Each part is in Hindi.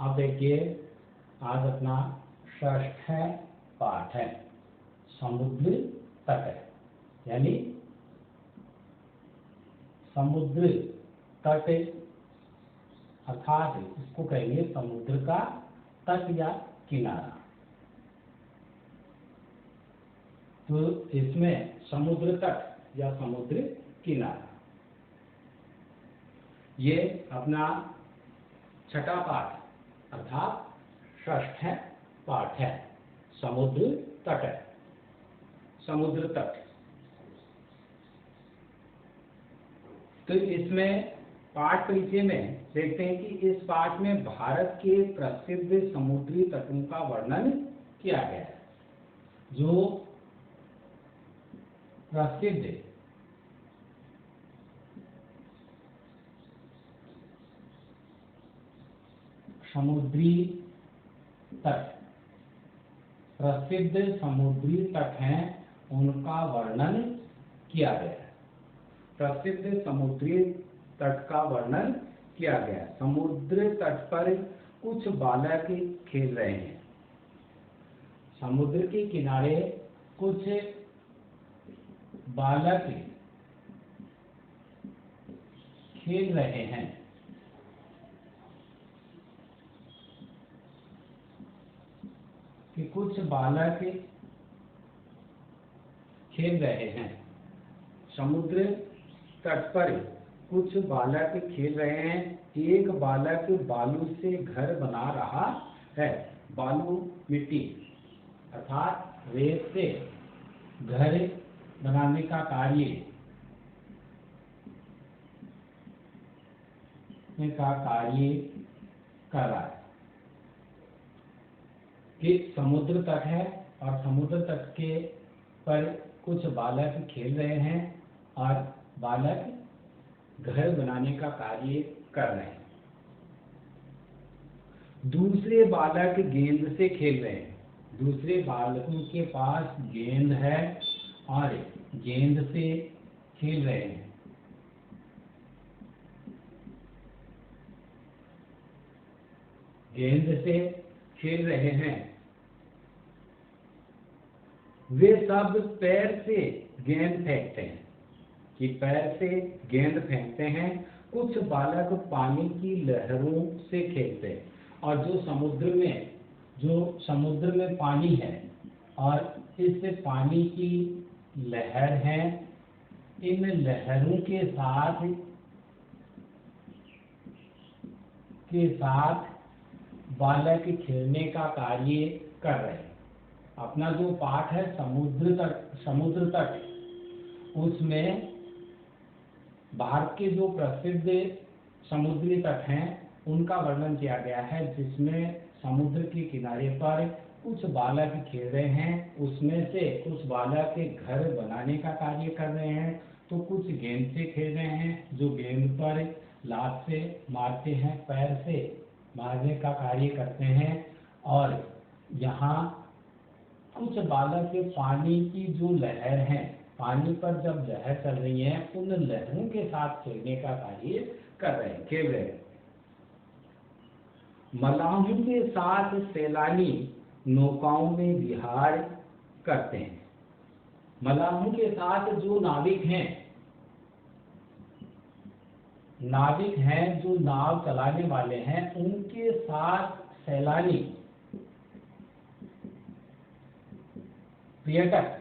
अब देखिए, आज अपना षष्ठ पाठ है, समुद्र तट, यानी समुद्र तट अर्थात इसको कहेंगे समुद्र का तट या किनारा। तो इसमें समुद्र तट या समुद्र किनारा, ये अपना छठा पाठ अर्थात षष्ठ पाठ है, समुद्र तट, समुद्र तट। तो इसमें पाठ परिचय में देखते हैं कि इस पाठ में भारत के प्रसिद्ध समुद्री तटों का वर्णन किया गया है। जो प्रसिद्ध समुद्री तट, प्रसिद्ध समुद्री तट हैं, उनका वर्णन किया गया है। प्रसिद्ध समुद्री तट का वर्णन किया गया। समुद्र तट पर कुछ बालक खेल रहे हैं। समुद्र के किनारे कुछ बालक खेल रहे हैं। कि कुछ बालक खेल रहे हैं। समुद्र तट पर कुछ बालक खेल रहे हैं। एक बालक बालू से घर बना रहा है। बालू मिट्टी अर्थात रेत से घर बनाने का कार्य कर रहा है। कि समुद्र तट है और समुद्र तट के पर कुछ बालक खेल रहे हैं और बालक घर बनाने का कार्य कर रहे हैं। दूसरे बालक गेंद से खेल रहे हैं। दूसरे बालकों के पास गेंद है और गेंद से खेल रहे हैं। गेंद से खेल रहे हैं। वे सब पैर से गेंद फेंकते हैं। कि पैर से गेंद फेंकते हैं। कुछ बालक पानी की लहरों से खेलते हैं। और जो समुद्र में पानी है और इस पानी की लहर है, इन लहरों के साथ बालक खेलने का कार्य कर रहे हैं। अपना जो पाठ है समुद्र तट, उसमें भारत के जो प्रसिद्ध समुद्री तट हैं उनका वर्णन किया गया है, जिसमें समुद्र के किनारे पर कुछ बालक खेल रहे हैं। उसमें से कुछ बालक घर बनाने का कार्य कर रहे हैं, तो कुछ गेंद से खेल रहे हैं, जो गेंद पर लात से मारते हैं, पैर से मारने का कार्य करते हैं। और यहाँ कुछ बालक पानी की जो लहर है, पानी पर जब लहर चल रही है, उन लहरों के साथ खेलने का कार्य कर रहे हैं, खेल रहे हैं। मलाहों के साथ सैलानी नौकाओं में विहार करते हैं। मलाहों के साथ जो नाविक हैं, जो नाव चलाने वाले हैं, उनके साथ सैलानी पर्यटक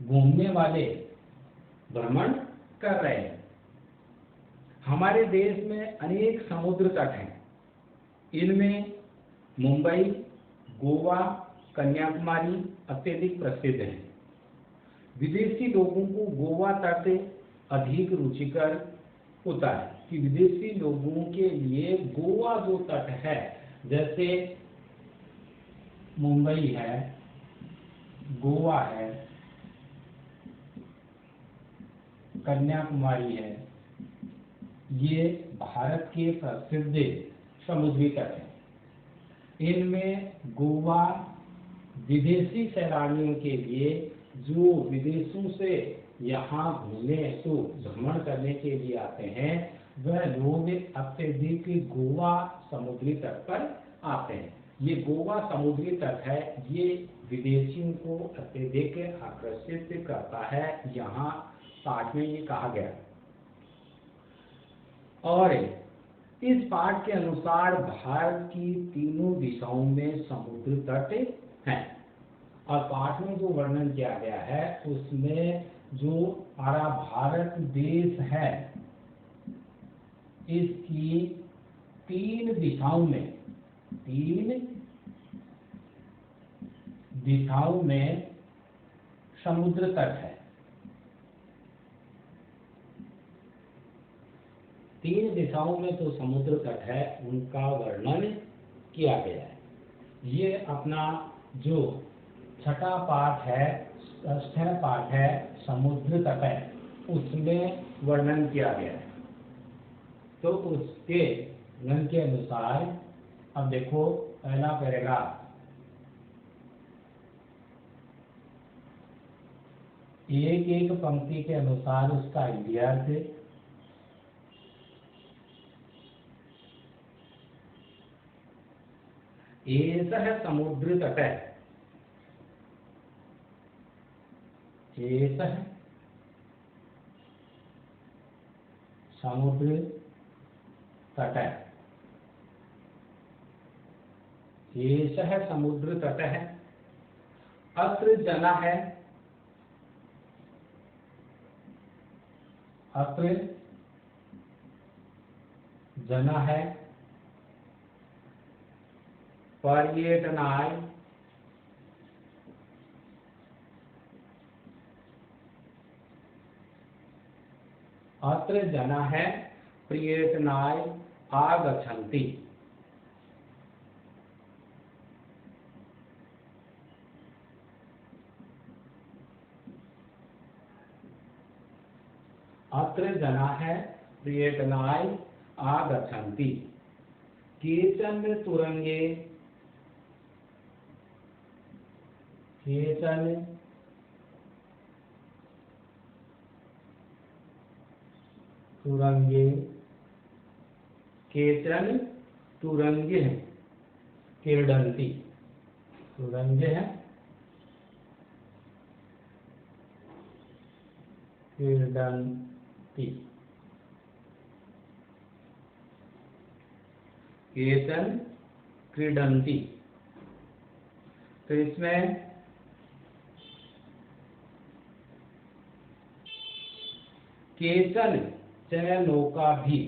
घूमने वाले भ्रमण कर रहे हैं। हमारे देश में अनेक समुद्र तट हैं। इनमें मुंबई, गोवा, कन्याकुमारी अत्यधिक प्रसिद्ध हैं। विदेशी लोगों को गोवा तट अधिक रुचिकर होता है। कि विदेशी लोगों के लिए गोवा जो तट है, जैसे मुंबई है, गोवा है, कन्याकुमारी है, ये भारत के प्रसिद्ध समुद्री तट हैं। इनमें गोवा विदेशी सैलानियों के लिए, जो विदेशों से यहाँ घूमने तो भ्रमण करने के लिए आते हैं, वह लोग अत्यधिक गोवा समुद्री तट पर आते हैं। ये गोवा समुद्री तट है, ये विदेशियों को अत्यधिक आकर्षित करता है, यहाँ पाठ में ये कहा गया। और इस पाठ के अनुसार भारत की तीनों दिशाओं में समुद्र तट हैं, और पाठ में जो वर्णन किया गया है उसमें जो हमारा भारत देश है इसकी तीन दिशाओं में समुद्र तट है। तीन दिशाओं में तो समुद्र तट है, उनका वर्णन किया गया है। ये अपना जो छठा पाठ है, ष्ठ पाठ है समुद्र तट है, उसमें वर्णन किया गया है। तो उसके वर्णन के अनुसार अब देखो पहला पैराग्राफ, एक एक पंक्ति के अनुसार उसका अर्थ। एषः समुद्र तटः, एषः समुद्र तटः, एषः समुद्र तटः, अत्र जनः, अत्र जनः पर्यटनाय, अत्र जनाः पर्यटनाय आगच्छन्ति। अत्र जनाः पर्यटनाय आगच्छन्ति। केचन तुरंगे, केचन तुरंगे, केचन तुरंगे क्रीडन्ति, तुरंगे क्रीडन्ति, केचन क्रीडन्ति। तो इसमें केचन च नौका भी,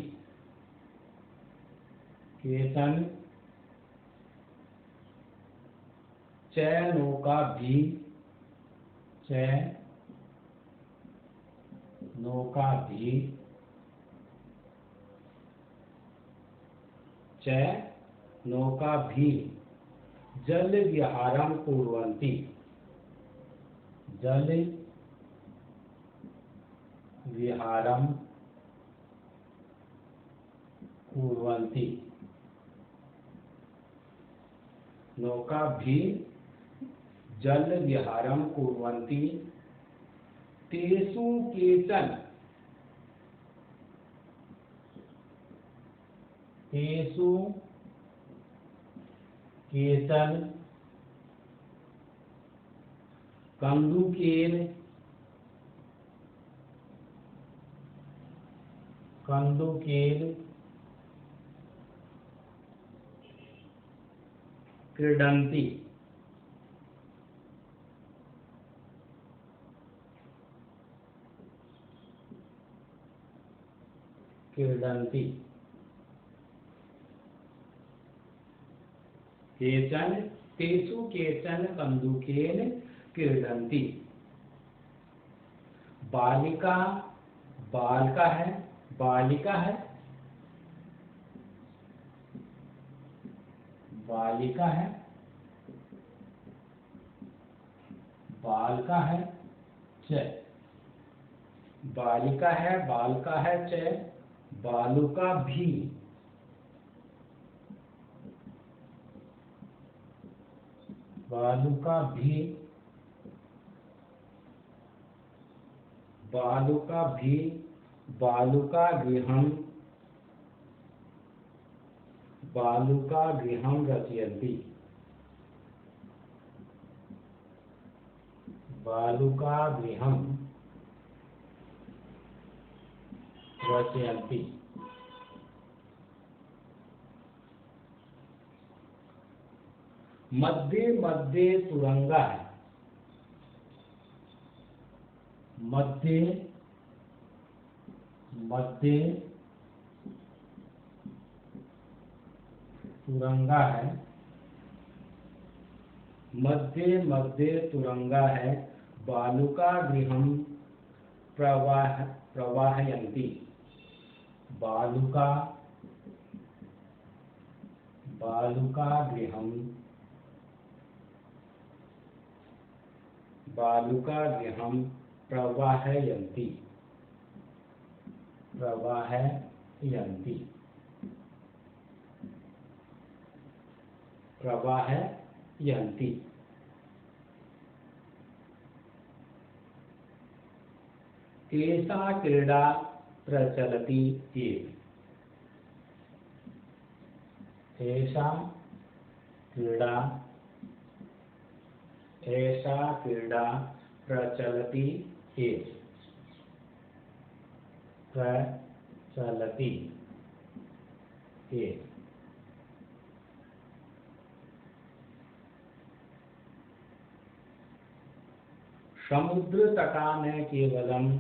केचन च नौका भी, च नौका भी, च नौका भी जल विहारं कुर्वन्ति, जल विहारं कुर्वन्ति। नौका भी जल विहारं कुर्वन्ति। तेषु केचन, तेषु केचन कन्दुकेन, कन्दुकेन क्रीडन्ति, क्रीडन्ति। केचन, तेषु केचन कन्दुकेन क्रीडन्ति। बालिका, बालिका है, बालिका है, बालिका है, बालिका है, च बालिका है, बालिका है, च बालुका भी, बालुका भी बालुकागृहं रचयन्ति। बालुकागृहं रचयन्ति। मध्ये मध्ये तुरंगः मध्ये मध्ये तुरंगा है। मध्ये मध्ये तुरंगा है। बालुकागृहं प्रवाहयन्ति। बालुकागृहं प्रवाहयन्ति। एषा क्रीडा प्रचलति एव। एषा क्रीडा प्रचलति एव। समुद्र तटान केवलम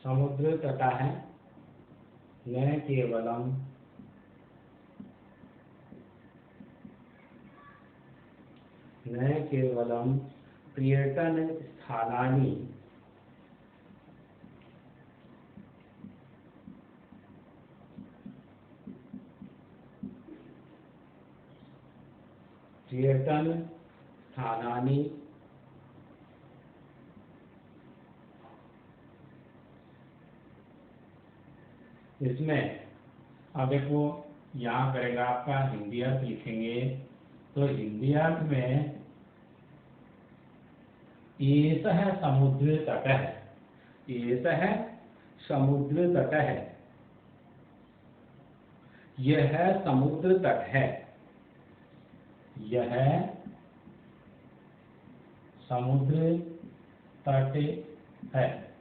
समुद्र तटा है न केवलम पर्यटन स्थानानि इसमें अब देखो यहाँ करेगा आपका हिंदी अर्थ लिखेंगे तो हिंदी अर्थ में एषः समुद्र तटः। एषः समुद्र तट है। यह समुद्र तट है। यह समुद्र तट है।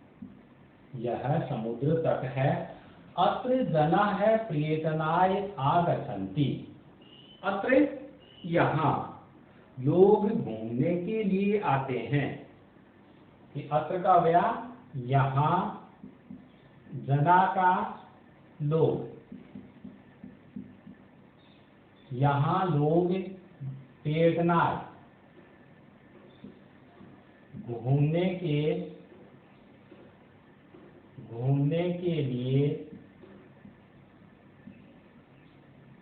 यह समुद्र तट है। अत्र जनाः पर्यटनाय आगच्छन्ति। अत्र यहाँ लोग घूमने के लिए आते हैं। कि अत्र का व्या यहाँ जना का लोग। यहाँ लोग पर्यटनाय घूमने के लिए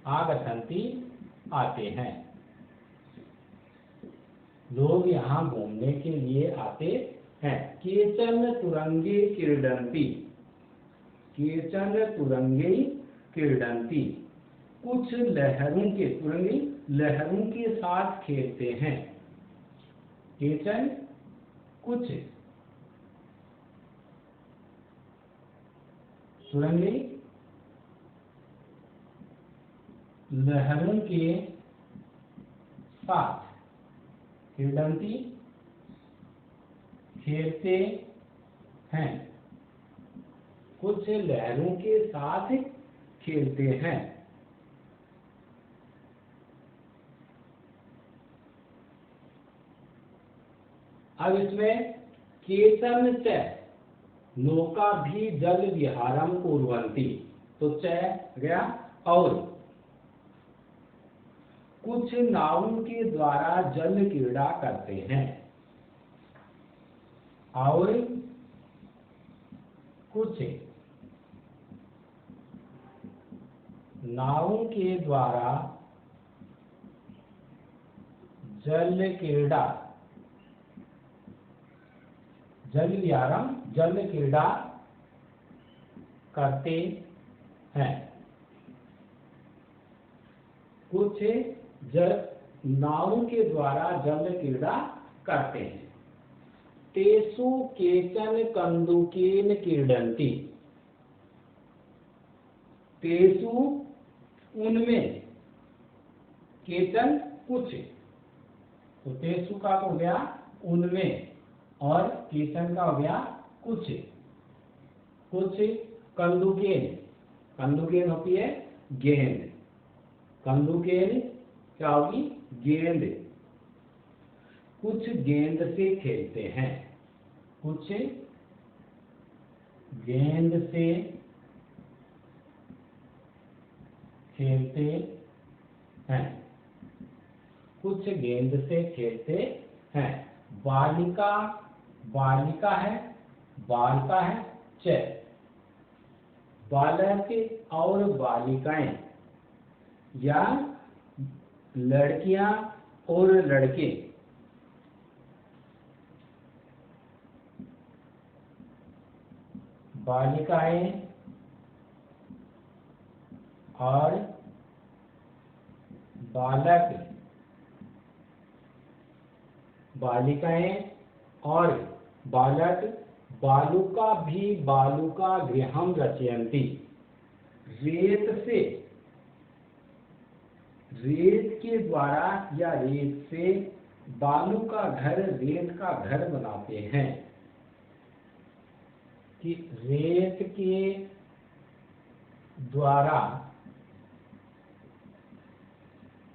आगच्छन्ति आते हैं। लोग यहाँ घूमने के लिए आते हैं। केचन तुरंगे क्रीडन्ति। केचन तुरंगे क्रीडन्ति। कुछ लहरों के साथ खेलते हैं। केचन कुछ तुरंगे लहरों के साथ क्रीडन्ति खेलते हैं। कुछ लहरों के साथ खेलते हैं। अब इसमें केचन च नौका भी जल विहारम कुर्वन्ति। तो च गया और कुछ नावों के द्वारा जल क्रीड़ा करते हैं। और कुछ नावों के द्वारा जल क्रीड़ा जल विहारम जल क्रीड़ा करते हैं। कुछ नाव के द्वारा जल क्रीड़ा करते हैं। तेषु केचन कन्दुकेन क्रीडन्ति। तेषु उनमें, केचन कुछ, तो तेषु का हो गया उनमें और केचन का हो गया कुछ। कुछ कंदुकेन, कंदुकेन होती है गेंद, कंदुकेन क्या होगी गेंद, कुछ गेंद से खेलते हैं, कुछ गेंद से खेलते हैं, कुछ गेंद से खेलते हैं। बालिका, बालिका है, बालिका है च, बालक और बालिकाएं या लड़कियां और लड़के, बालिकाएं और बालक, बालिकाएं और बालक बालुका भी बालुका गृहं रचयन्ति। रेत से, रेत के द्वारा या रेत से बालू का घर, रेत का घर बनाते हैं। कि रेत के द्वारा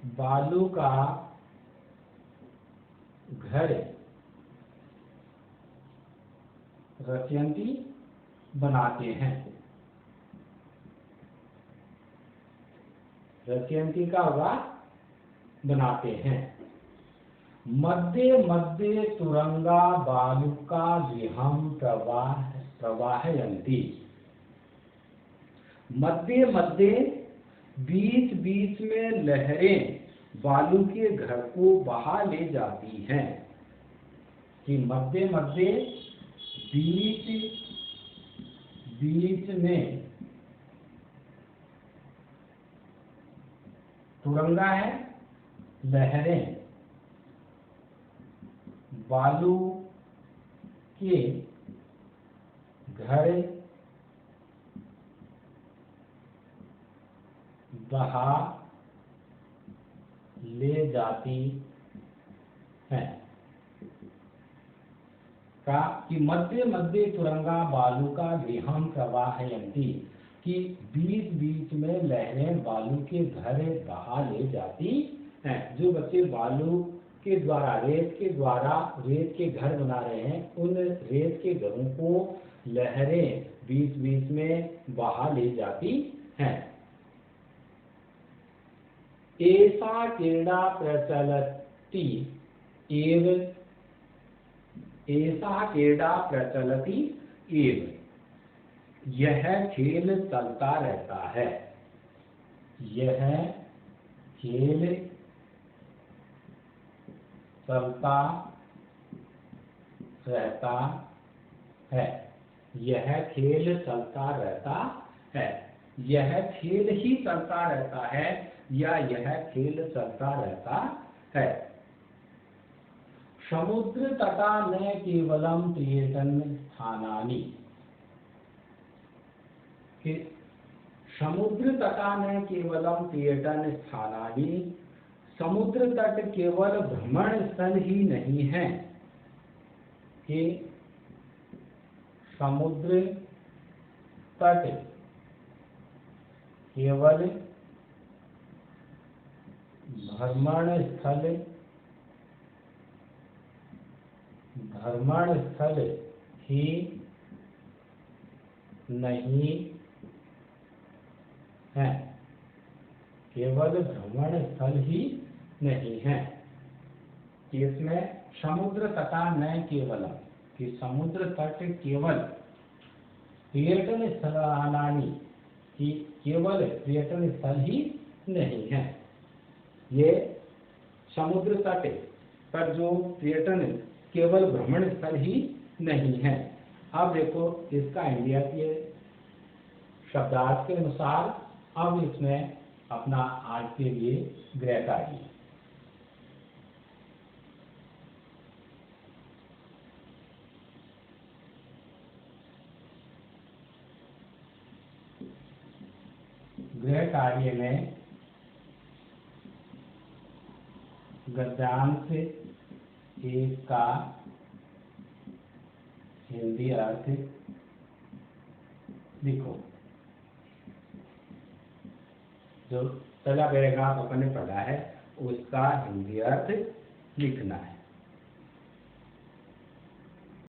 बालू का घर रचयन्ति बनाते हैं। रचयन्ति का होगा बनाते हैं। मध्य मध्य तुरंगा बालुका गृहं प्रवाहयन्ति। मध्य मध्य बीच बीच में लहरें बालू के घर को बहा ले जाती हैं। कि मध्य मध्य बीच बीच में तुरंगा है, लहरें बालू के घर बहा ले जाती हैं। का कि मध्य मध्य तुरंगा बालू का गृहं प्रवाहयन्ति। कि बीच बीच में लहरें बालू के घर बहा ले जाती हैं। जो बच्चे बालू के द्वारा, रेत के द्वारा रेत के घर बना रहे हैं, उन रेत के घरों को लहरें बीच बीच में बहा ले जाती हैं। ऐसा क्रीड़ा प्रचलति एव, ऐसा क्रीड़ा प्रचलति एव, यह खेल चलता रहता है। यह खेल चलता रहता है। यह खेल चलता रहता है। यह खेल ही चलता रहता है या यह खेल चलता रहता है। समुद्र तटा न केवलम पर्यटन स्थानानि। कि समुद्र तटा न केवलम पर्यटन स्थानानि। समुद्र तट केवल भ्रमण स्थल ही नहीं है। कि समुद्र तट केवल भ्रमण स्थल ही नहीं है। केवल भ्रमण स्थल ही नहीं है। कि इसमें समुद्र तटा न केवल, कि समुद्र तट केवल पर्यटन स्थलानि, कि केवल पर्यटन स्थल ही नहीं है। ये समुद्र तट पर जो पर्यटन केवल भ्रमण स्थल ही नहीं है। अब देखो इसका इंडिया के शब्दार्थ के अनुसार अब इसमें अपना आज के लिए ग्रह कार्य। गृह कार्य में गद्यांश एक का हिंदी अर्थ लिखो। जो पहला पैराग्राफ अपन ने पढ़ा है उसका हिंदी अर्थ लिखना है।